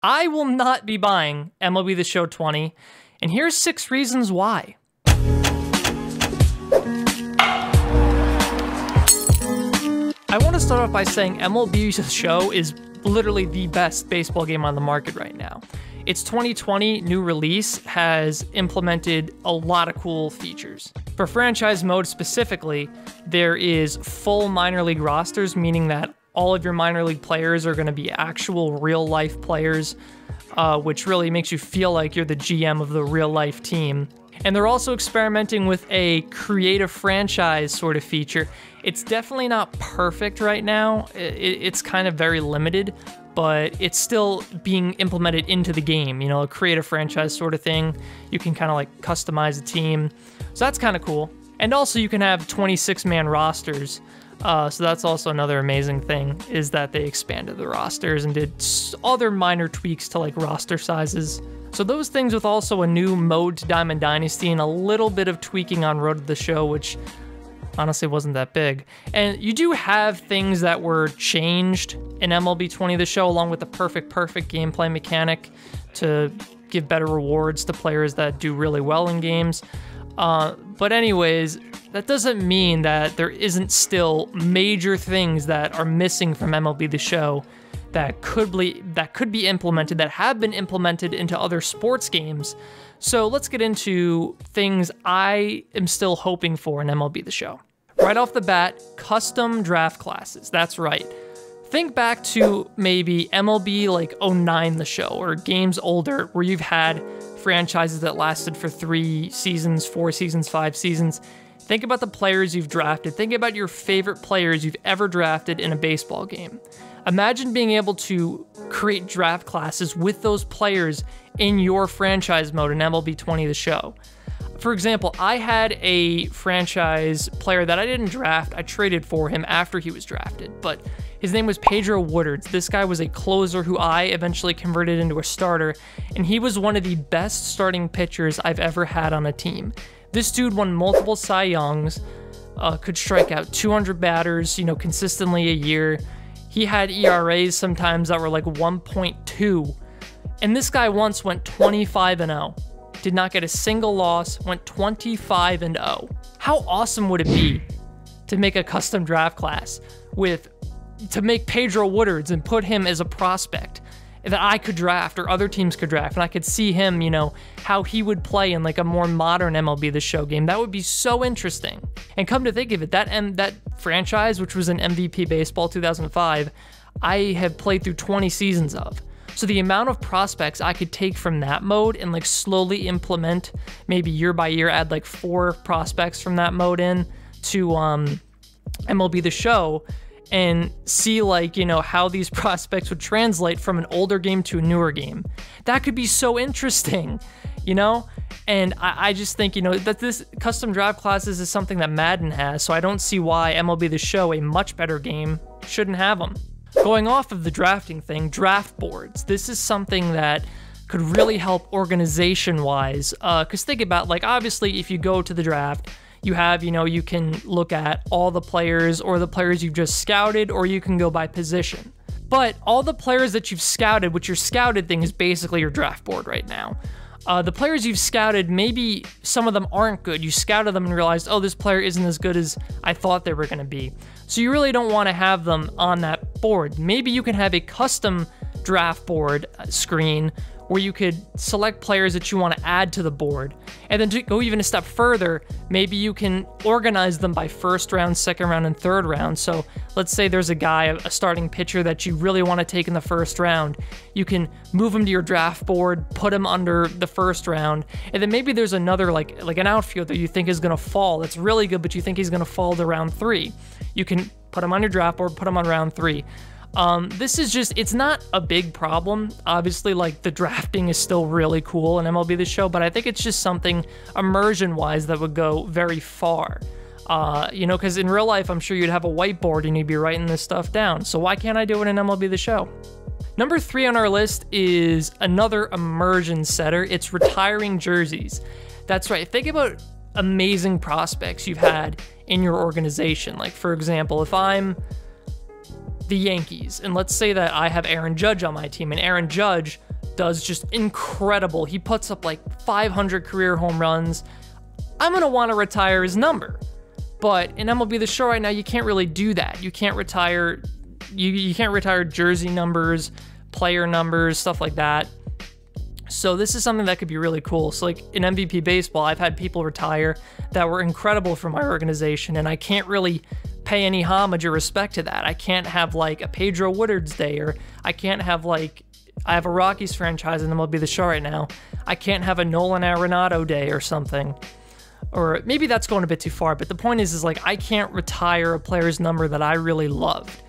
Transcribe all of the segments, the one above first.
I will not be buying MLB The Show 20, and here's 6 reasons why. I want to start off by saying MLB The Show is literally the best baseball game on the market right now. Its 2020 new release has implemented a lot of cool features. For franchise mode specifically, there is full minor league rosters, meaning that all of your minor league players are going to be actual real life players, which really makes you feel like you're the GM of the real life team. And they're also experimenting with a creative franchise sort of feature. It's definitely not perfect right now. It's kind of very limited, but it's still being implemented into the game, you know, a creative franchise sort of thing. You can kind of like customize a team. So that's kind of cool. And also you can have 26-man rosters. So that's also another amazing thing, is that they expanded the rosters and did other minor tweaks to like roster sizes. So those things, with also a new mode to Diamond Dynasty and a little bit of tweaking on Road to the Show, which honestly wasn't that big. And you do have things that were changed in MLB 20 The Show, along with the perfect gameplay mechanic to give better rewards to players that do really well in games. But anyways, that doesn't mean that there isn't still major things that are missing from MLB The Show that could be implemented, that have been implemented into other sports games. So let's get into things I am still hoping for in MLB The Show. Right off the bat, custom draft classes. That's right. Think back to maybe MLB like 09 The Show, or games older, where you've had franchises that lasted for 3 seasons, 4 seasons, 5 seasons. Think about the players you've drafted. Think about your favorite players you've ever drafted in a baseball game. Imagine being able to create draft classes with those players in your franchise mode in MLB 20 The Show. For example, I had a franchise player that I didn't draft. I traded for him after he was drafted, but his name was Pedro Woodards. This guy was a closer who I eventually converted into a starter, and he was one of the best starting pitchers I've ever had on a team. This dude won multiple Cy Youngs, could strike out 200 batters, you know, consistently a year. He had ERAs sometimes that were like 1.2. And this guy once went 25-0. Did not get a single loss, went 25-0. How awesome would it be to make a custom draft class to make Pedro Woodards and put him as a prospect that I could draft or other teams could draft, and I could see him, you know, how he would play in like a more modern MLB The Show game. That would be so interesting. And come to think of it, that franchise, which was an MVP Baseball 2005, I have played through 20 seasons of. So the amount of prospects I could take from that mode and like slowly implement, maybe year by year, add like 4 prospects from that mode in to MLB The Show, and see like, you know, how these prospects would translate from an older game to a newer game. That could be so interesting, you know? And I just think, you know, that this custom draft classes is something that Madden has, so I don't see why MLB The Show, a much better game, shouldn't have them. Going off of the drafting thing, draft boards. This is something that could really help organization-wise, because think about, like, obviously if you go to the draft, you have, you know, you can look at all the players or the players you've just scouted, or you can go by position. But all the players that you've scouted, which your scouted thing is basically your draft board right now. The players you've scouted, maybe some of them aren't good. You scouted them and realized, oh, this player isn't as good as I thought they were going to be. So you really don't want to have them on that board. Maybe you can have a custom draft board screen where you could select players that you want to add to the board. And then to go even a step further, maybe you can organize them by first round, second round, and third round. So let's say there's a guy, a starting pitcher that you really want to take in the first round. You can move him to your draft board, put him under the first round, and then maybe there's another, like an outfielder you think is going to fall that's really good, but you think he's going to fall to round 3. You can put him on your draft board, put him on round 3. This is just, it's not a big problem. Obviously, like, the drafting is still really cool in MLB The Show, but I think it's just something immersion-wise that would go very far. You know, because in real life, I'm sure you'd have a whiteboard and you'd be writing this stuff down. So why can't I do it in MLB The Show? Number 3 on our list is another immersion setter. It's retiring jerseys. That's right. Think about amazing prospects you've had in your organization. Like, for example, if I'm the Yankees, and let's say that I have Aaron Judge on my team, and Aaron Judge does just incredible. He puts up like 500 career home runs. I'm going to want to retire his number. But in MLB The Show right now, you can't really do that. You can't retire, you can't retire jersey numbers, player numbers, stuff like that. So this is something that could be really cool. So like in MVP baseball, I've had people retire that were incredible for my organization, and I can't really pay any homage or respect to that. I can't have like a Pedro Woodard's day, or I can't have like, I have a Rockies franchise in MLB The Show right now. I can't have a Nolan Arenado day or something. Or maybe that's going a bit too far, but the point is like I can't retire a player's number that I really loved.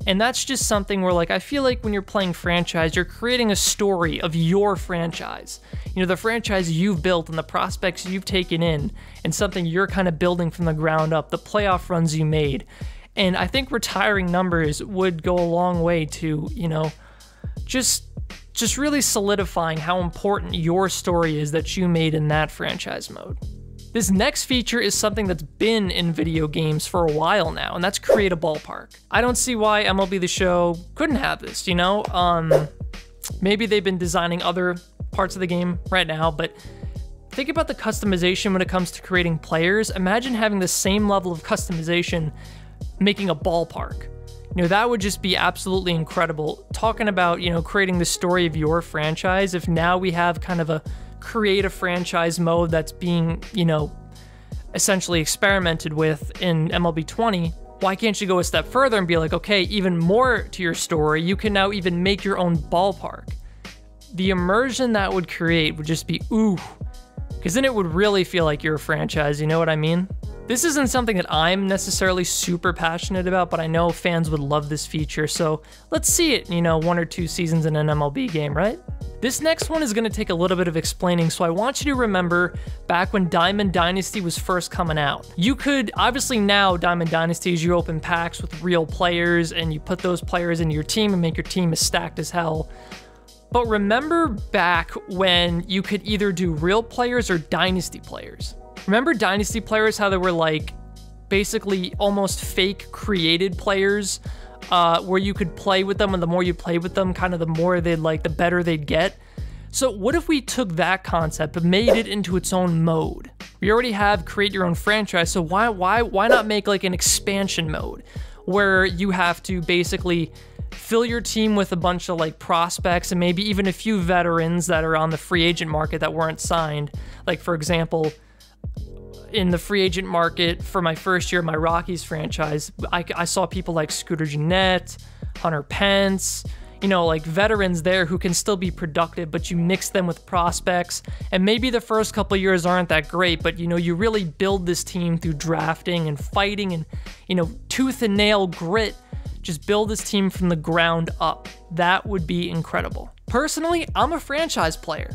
And that's just something where like I feel like when you're playing franchise, you're creating a story of your franchise. You know, the franchise you've built and the prospects you've taken in, and something you're kind of building from the ground up, the playoff runs you made. And I think retiring numbers would go a long way to, you know, just really solidifying how important your story is that you made in that franchise mode. This next feature is something that's been in video games for a while now, and that's create a ballpark. I don't see why MLB The Show couldn't have this, you know? Maybe they've been designing other parts of the game right now, but think about the customization when it comes to creating players. Imagine having the same level of customization making a ballpark. You know, that would just be absolutely incredible. Talking about, you know, creating the story of your franchise, if now we have kind of a create a franchise mode that's being, you know, essentially experimented with in MLB 20, why can't you go a step further and be like, okay, even more to your story, you can now even make your own ballpark. The immersion that would create would just be, ooh, because then it would really feel like you're a franchise, you know what I mean? This isn't something that I'm necessarily super passionate about, but I know fans would love this feature, so let's see it, you know, 1 or 2 seasons in an MLB game, right? This next one is going to take a little bit of explaining, so I want you to remember back when Diamond Dynasty was first coming out. You could, obviously now Diamond Dynasty is you open packs with real players and you put those players into your team and make your team as stacked as hell. But remember back when you could either do real players or Dynasty players. Remember Dynasty players, how they were like basically almost fake created players? Where you could play with them, and the more you play with them, kind of the more they'd like, the better they'd get. So what if we took that concept but made it into its own mode? We already have create your own franchise, so why not make like an expansion mode where you have to basically fill your team with a bunch of like prospects and maybe even a few veterans that are on the free agent market that weren't signed. Like for example, in the free agent market for my first year of my Rockies franchise, I saw people like Scooter Gennett, Hunter Pence, you know, like veterans there who can still be productive, but you mix them with prospects. And maybe the first couple years aren't that great, but you know, you really build this team through drafting and fighting and, you know, tooth and nail grit. Just build this team from the ground up. That would be incredible. Personally, I'm a franchise player.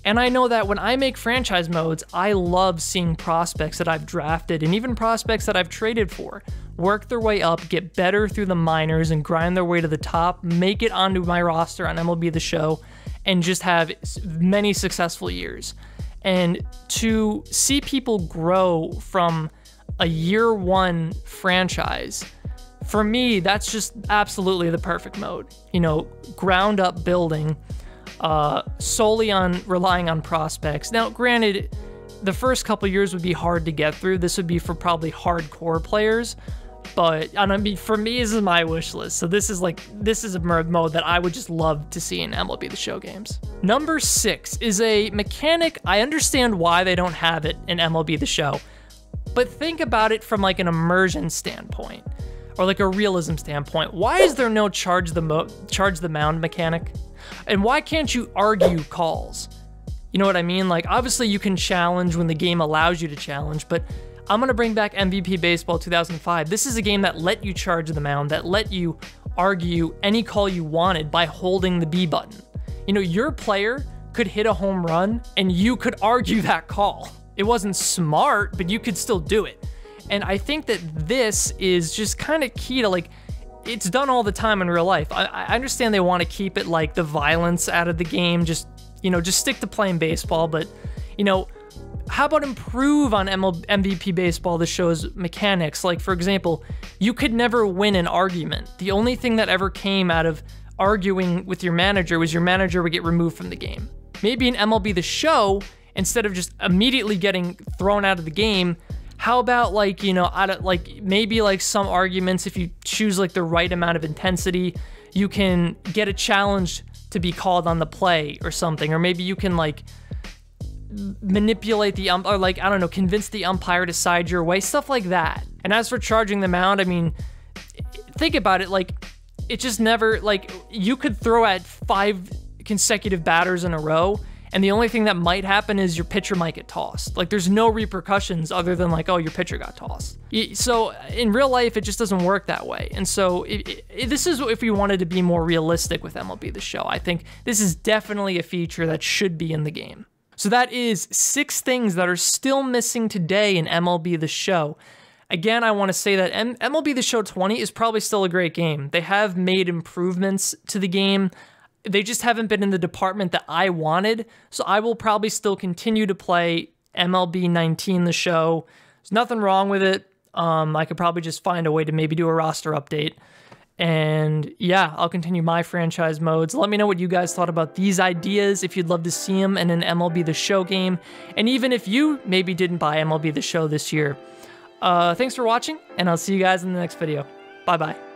And I know that when I make franchise modes, I love seeing prospects that I've drafted and even prospects that I've traded for work their way up, get better through the minors, and grind their way to the top, make it onto my roster on MLB The Show, and just have many successful years. And to see people grow from a year one franchise, for me, that's just absolutely the perfect mode. You know, ground up building, solely on relying on prospects. Now, granted, the first couple years would be hard to get through. This would be for probably hardcore players, but I mean, for me, this is my wish list. So this is a mode that I would just love to see in MLB The Show games. Number 6 is a mechanic. I understand why they don't have it in MLB The Show, but think about it from like an immersion standpoint or like a realism standpoint. Why is there no charge the mound mechanic? And why can't you argue calls? You know what I mean? Like, obviously you can challenge when the game allows you to challenge, but I'm going to bring back MVP Baseball 2005. This is a game that let you charge the mound, that let you argue any call you wanted by holding the B button. You know, your player could hit a home run and you could argue that call. It wasn't smart, but you could still do it. And I think that this is just kind of key to like, it's done all the time in real life. I understand they want to keep it like the violence out of the game, just, you know, just stick to playing baseball. But, you know, how about improve on MVP Baseball, The Show's mechanics? Like, for example, you could never win an argument. The only thing that ever came out of arguing with your manager was your manager would get removed from the game. Maybe in MLB The Show, instead of just immediately getting thrown out of the game, how about like, you know, maybe like some arguments, if you choose like the right amount of intensity, you can get a challenge to be called on the play or something. Or maybe you can like manipulate the or like, I don't know, convince the umpire to side your way, stuff like that. And as for charging the mound, I mean, think about it, like, it just never, like, you could throw at 5 consecutive batters in a row, and the only thing that might happen is your pitcher might get tossed. Like, there's no repercussions other than like, oh, your pitcher got tossed. So in real life, it just doesn't work that way. And so this is if we wanted to be more realistic with MLB The Show. I think this is definitely a feature that should be in the game. So that is 6 things that are still missing today in MLB The Show. Again, I want to say that MLB The Show 20 is probably still a great game. They have made improvements to the game. They just haven't been in the department that I wanted. So I will probably still continue to play MLB 19 The Show. There's nothing wrong with it. I could probably just find a way to maybe do a roster update. And yeah, I'll continue my franchise modes. Let me know what you guys thought about these ideas, if you'd love to see them in an MLB The Show game. And even if you maybe didn't buy MLB The Show this year. Thanks for watching, and I'll see you guys in the next video. Bye-bye.